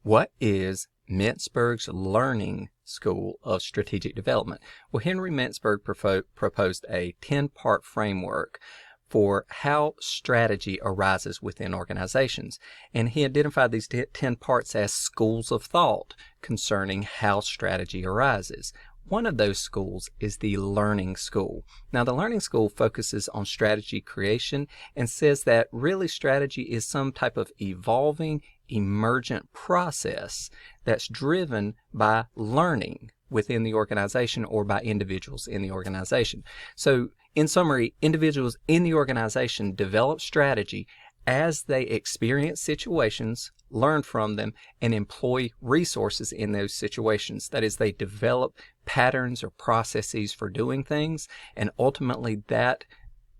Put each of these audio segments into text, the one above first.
What is Mintzberg's Learning School of Strategic Development? Well, Henry Mintzberg proposed a 10-part framework for how strategy arises within organizations. And he identified these 10 parts as schools of thought concerning how strategy arises. One of those schools is the Learning School. Now, the Learning School focuses on strategy creation and says that really strategy is some type of evolving, emergent process that's driven by learning within the organization or by individuals in the organization. So, in summary, individuals in the organization develop strategy as they experience situations, learn from them, and employ resources in those situations. That is, they develop patterns or processes for doing things, and ultimately that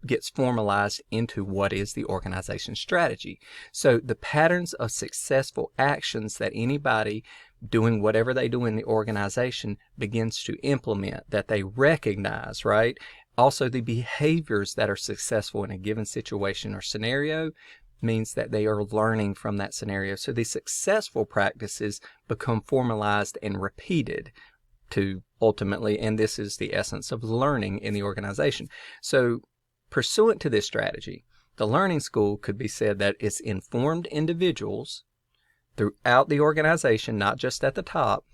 gets formalized into what is the organization's strategy. So the patterns of successful actions that anybody doing whatever they do in the organization begins to implement, that they recognize, right? Also, the behaviors that are successful in a given situation or scenario means that they are learning from that scenario. So the successful practices become formalized and repeated to ultimately, and this is the essence of learning in the organization. So pursuant to this strategy, the Learning School could be said that it's informed individuals throughout the organization, not just at the top.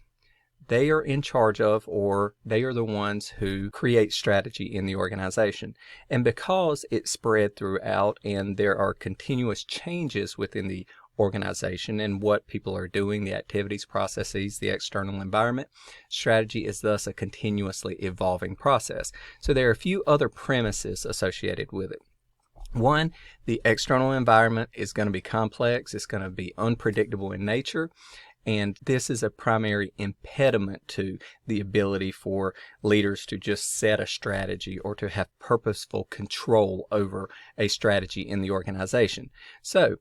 They are in charge of, or they are the ones who create strategy in the organization. And because it's spread throughout and there are continuous changes within the organization and what people are doing, the activities, processes, the external environment, strategy is thus a continuously evolving process. So there are a few other premises associated with it. One, the external environment is going to be complex. It's going to be unpredictable in nature. And this is a primary impediment to the ability for leaders to just set a strategy or to have purposeful control over a strategy in the organization. So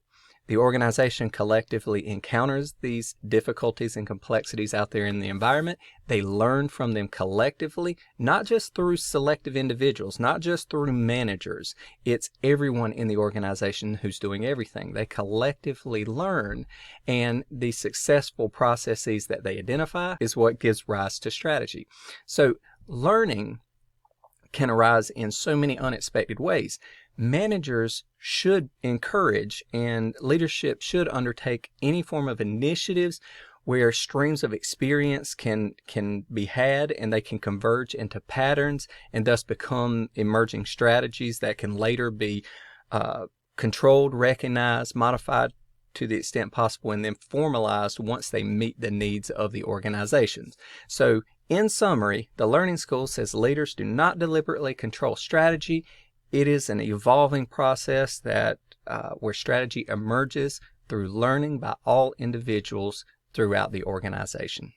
the organization collectively encounters these difficulties and complexities out there in the environment. They learn from them collectively, not just through selective individuals, not just through managers. It's everyone in the organization who's doing everything. They collectively learn, and the successful processes that they identify is what gives rise to strategy. So learning can arise in so many unexpected ways. Managers should encourage and leadership should undertake any form of initiatives where streams of experience can be had and they can converge into patterns and thus become emerging strategies that can later be controlled, recognized, modified to the extent possible, and then formalized once they meet the needs of the organizations. So in summary, the Learning School says leaders do not deliberately control strategy. It is an evolving process that where strategy emerges through learning by all individuals throughout the organization.